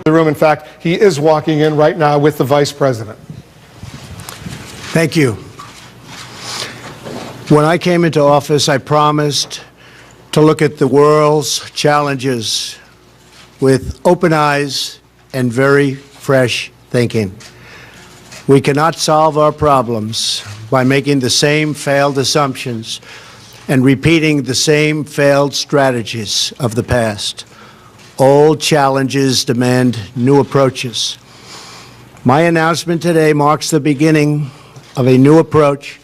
the room. In fact, he is walking in right now with the Vice President. Thank you. When I came into office, I promised to look at the world's challenges with open eyes and very fresh thinking. We cannot solve our problems by making the same failed assumptions and repeating the same failed strategies of the past. Old challenges demand new approaches. My announcement today marks the beginning of a new approach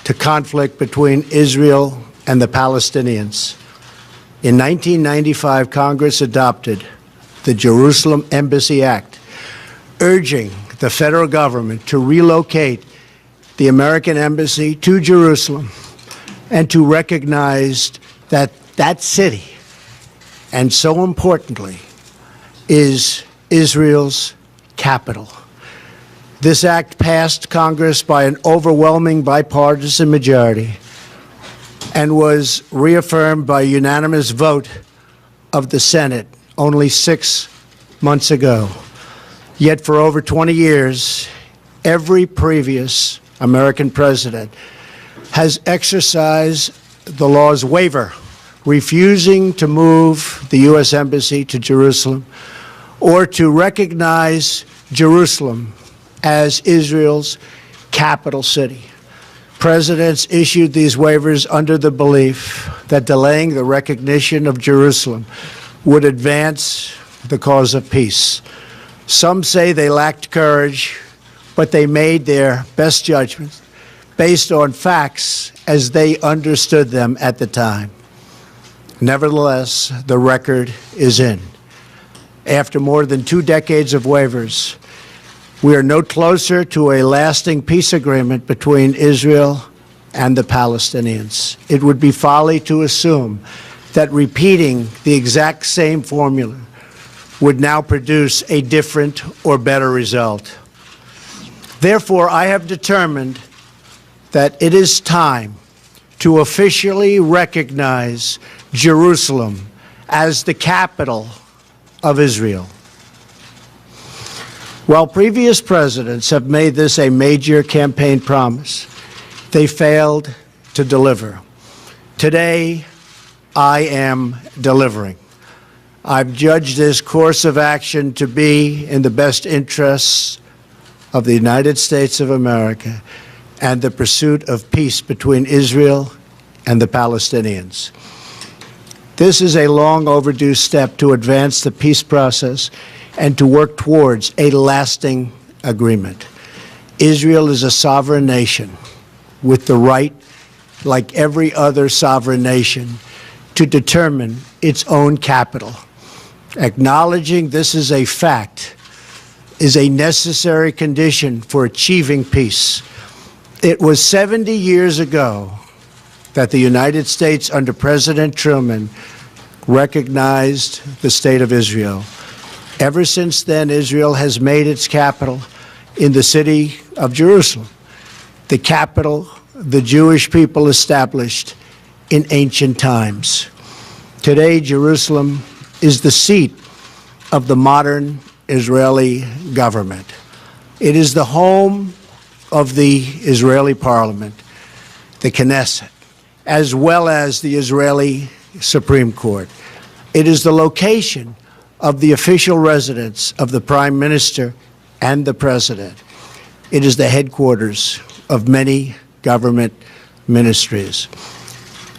to conflict between Israel and the Palestinians. In 1995, Congress adopted the Jerusalem Embassy Act, urging the federal government to relocate the American embassy to Jerusalem and to recognize that that city, and so importantly, is Israel's capital. This act passed Congress by an overwhelming bipartisan majority and was reaffirmed by a unanimous vote of the Senate only 6 months ago. Yet for over 20 years, every previous American president has exercised the law's waiver, refusing to move the U.S. Embassy to Jerusalem or to recognize Jerusalem as Israel's capital city. Presidents issued these waivers under the belief that delaying the recognition of Jerusalem would advance the cause of peace. Some say they lacked courage, but they made their best judgments based on facts as they understood them at the time. Nevertheless, the record is in. After more than 2 decades of waivers, we are no closer to a lasting peace agreement between Israel and the Palestinians. It would be folly to assume that repeating the exact same formula would now produce a different or better result. Therefore, I have determined that it is time to officially recognize Jerusalem as the capital of Israel. While previous presidents have made this a major campaign promise, they failed to deliver. Today, I am delivering. I've judged this course of action to be in the best interests of the United States of America and the pursuit of peace between Israel and the Palestinians. This is a long overdue step to advance the peace process and to work towards a lasting agreement. Israel is a sovereign nation with the right, like every other sovereign nation, to determine its own capital. Acknowledging this is a fact is a necessary condition for achieving peace. It was 70 years ago that the United States, under President Truman, recognized the State of Israel. Ever since then, Israel has made its capital in the city of Jerusalem, the capital the Jewish people established in ancient times. Today, Jerusalem is the seat of the modern Israeli government. It is the home of the Israeli parliament, the Knesset, as well as the Israeli Supreme Court. It is the location of the official residence of the Prime Minister and the President. It is the headquarters of many government ministries.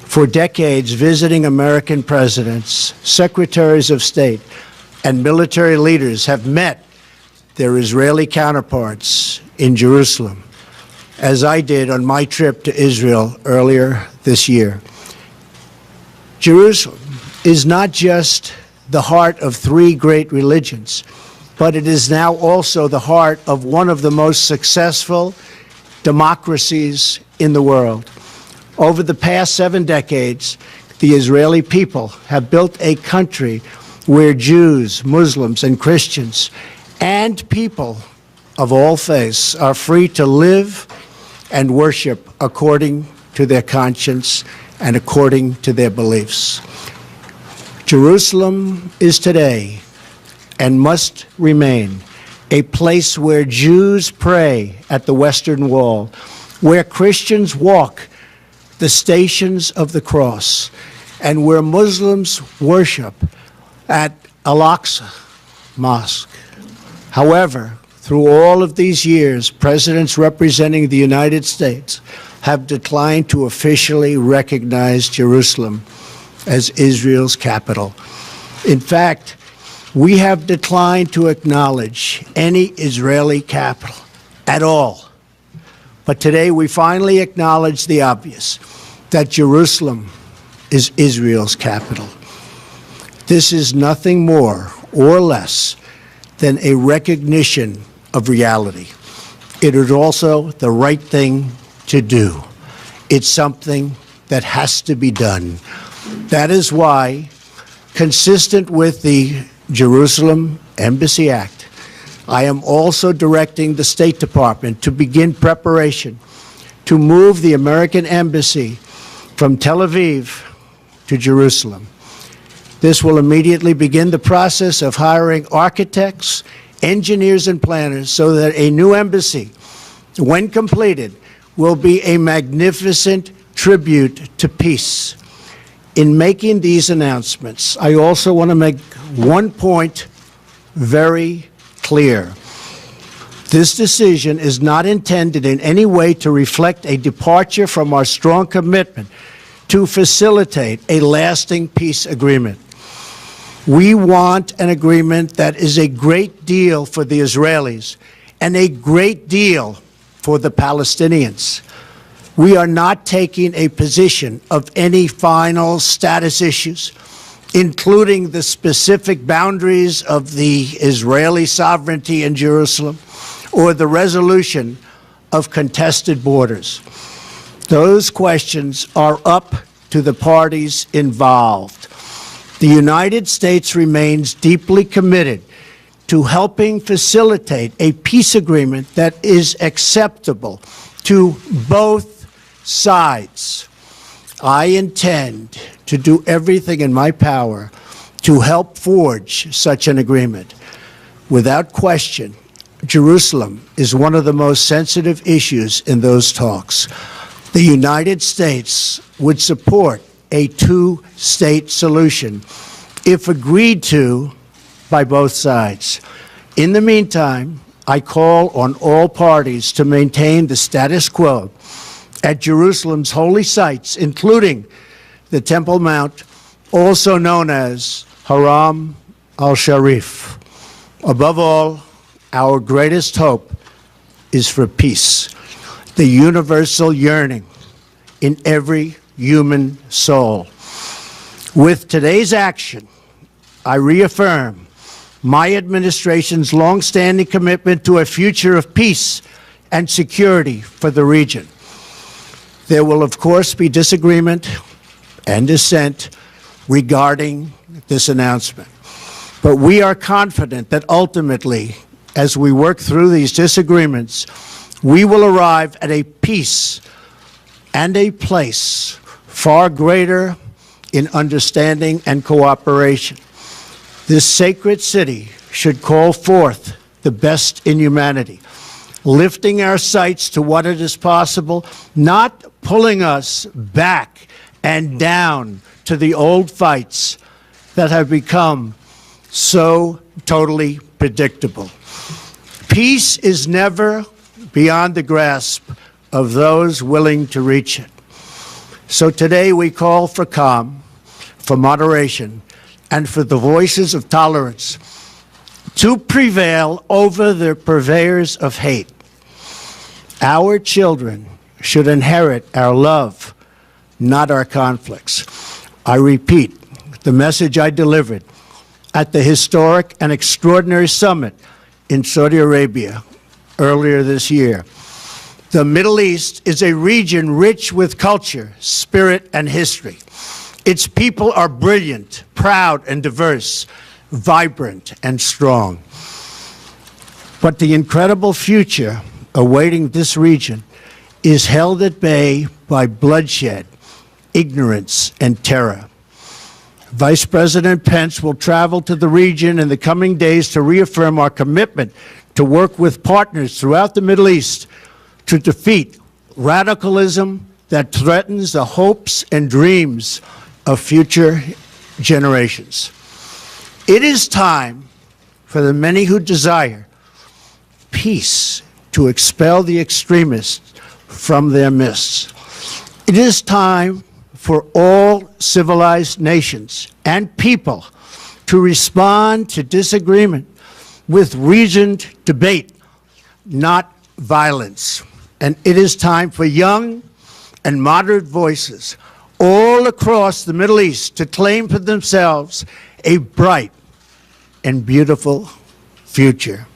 For decades, visiting American presidents, secretaries of state, and military leaders have met their Israeli counterparts in Jerusalem, as I did on my trip to Israel earlier this year. Jerusalem is not just the heart of 3 great religions, but it is now also the heart of one of the most successful democracies in the world. Over the past 7 decades, the Israeli people have built a country where Jews, Muslims, and Christians, and people of all faiths are free to live and worship according to their conscience and according to their beliefs. Jerusalem is today and must remain a place where Jews pray at the Western Wall, where Christians walk the Stations of the Cross, and where Muslims worship at Al-Aqsa Mosque. However, through all of these years, presidents representing the United States have declined to officially recognize Jerusalem as Israel's capital. In fact, we have declined to acknowledge any Israeli capital at all. But today we finally acknowledge the obvious, that Jerusalem is Israel's capital. This is nothing more or less than a recognition of reality. It is also the right thing to do. It's something that has to be done. That is why, consistent with the Jerusalem Embassy Act, I am also directing the State Department to begin preparation to move the American Embassy from Tel Aviv to Jerusalem. This will immediately begin the process of hiring architects, engineers, and planners so that a new embassy, when completed, will be a magnificent tribute to peace. In making these announcements, I also want to make one point very clear. This decision is not intended in any way to reflect a departure from our strong commitment to facilitate a lasting peace agreement. We want an agreement that is a great deal for the Israelis and a great deal for the Palestinians. We are not taking a position of any final status issues, including the specific boundaries of the Israeli sovereignty in Jerusalem or the resolution of contested borders. Those questions are up to the parties involved. The United States remains deeply committed to helping facilitate a peace agreement that is acceptable to both sides. I intend to do everything in my power to help forge such an agreement. Without question, Jerusalem is one of the most sensitive issues in those talks. The United States would support a two-state solution if agreed to by both sides. In the meantime, I call on all parties to maintain the status quo at Jerusalem's holy sites, including the Temple Mount, also known as Haram al-Sharif. Above all, our greatest hope is for peace, the universal yearning in every human soul. With today's action, I reaffirm my administration's longstanding commitment to a future of peace and security for the region. There will, of course, be disagreement and dissent regarding this announcement. But we are confident that ultimately, as we work through these disagreements, we will arrive at a peace and a place far greater in understanding and cooperation. This sacred city should call forth the best in humanity, lifting our sights to what it is possible, not pulling us back and down to the old fights that have become so totally predictable. Peace is never beyond the grasp of those willing to reach it. So today we call for calm, for moderation, and for the voices of tolerance to prevail over the purveyors of hate. Our children should inherit our love, not our conflicts. I repeat the message I delivered at the historic and extraordinary summit in Saudi Arabia earlier this year. The Middle East is a region rich with culture, spirit, and history. Its people are brilliant, proud, and diverse, vibrant, and strong. But the incredible future awaiting this region is held at bay by bloodshed, ignorance, and terror. Vice President Pence will travel to the region in the coming days to reaffirm our commitment to work with partners throughout the Middle East to defeat radicalism that threatens the hopes and dreams of future generations. It is time for the many who desire peace to expel the extremists from their midst. It is time for all civilized nations and people to respond to disagreement with reasoned debate, not violence. And it is time for young and moderate voices all across the Middle East to claim for themselves a bright and beautiful future.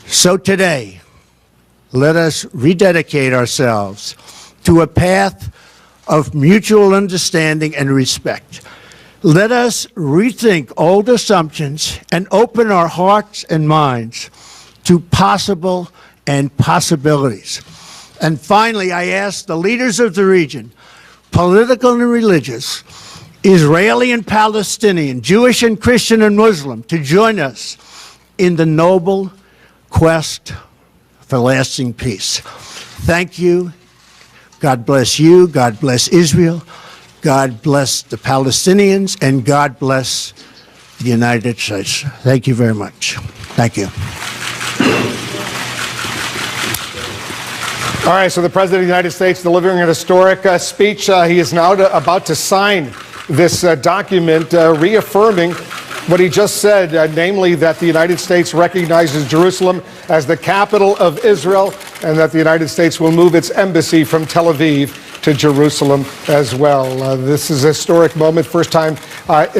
So today, let us rededicate ourselves to a path of mutual understanding and respect. Let us rethink old assumptions and open our hearts and minds to possible and possibilities. And finally, I ask the leaders of the region, political and religious, Israeli and Palestinian, Jewish and Christian and Muslim, to join us in the noble quest for lasting peace. Thank you. God bless you. God bless Israel. God bless the Palestinians. And God bless the United States. Thank you very much. Thank you. All right, so the President of the United States delivering an historic speech. He is now about to sign this document reaffirming what he just said, namely that the United States recognizes Jerusalem as the capital of Israel and that the United States will move its embassy from Tel Aviv to Jerusalem as well. This is a historic moment, first time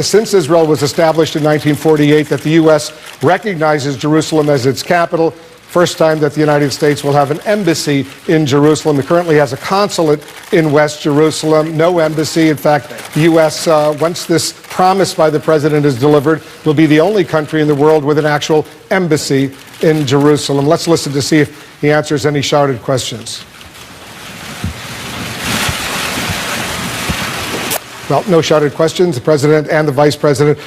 since Israel was established in 1948 that the U.S. recognizes Jerusalem as its capital. First time that the United States will have an embassy in Jerusalem. It currently has a consulate in West Jerusalem, no embassy. In fact, the U.S., once this promise by the president is delivered, will be the only country in the world with an actual embassy in Jerusalem. Let's listen to see if he answers any shouted questions. Well, no shouted questions. The president and the vice president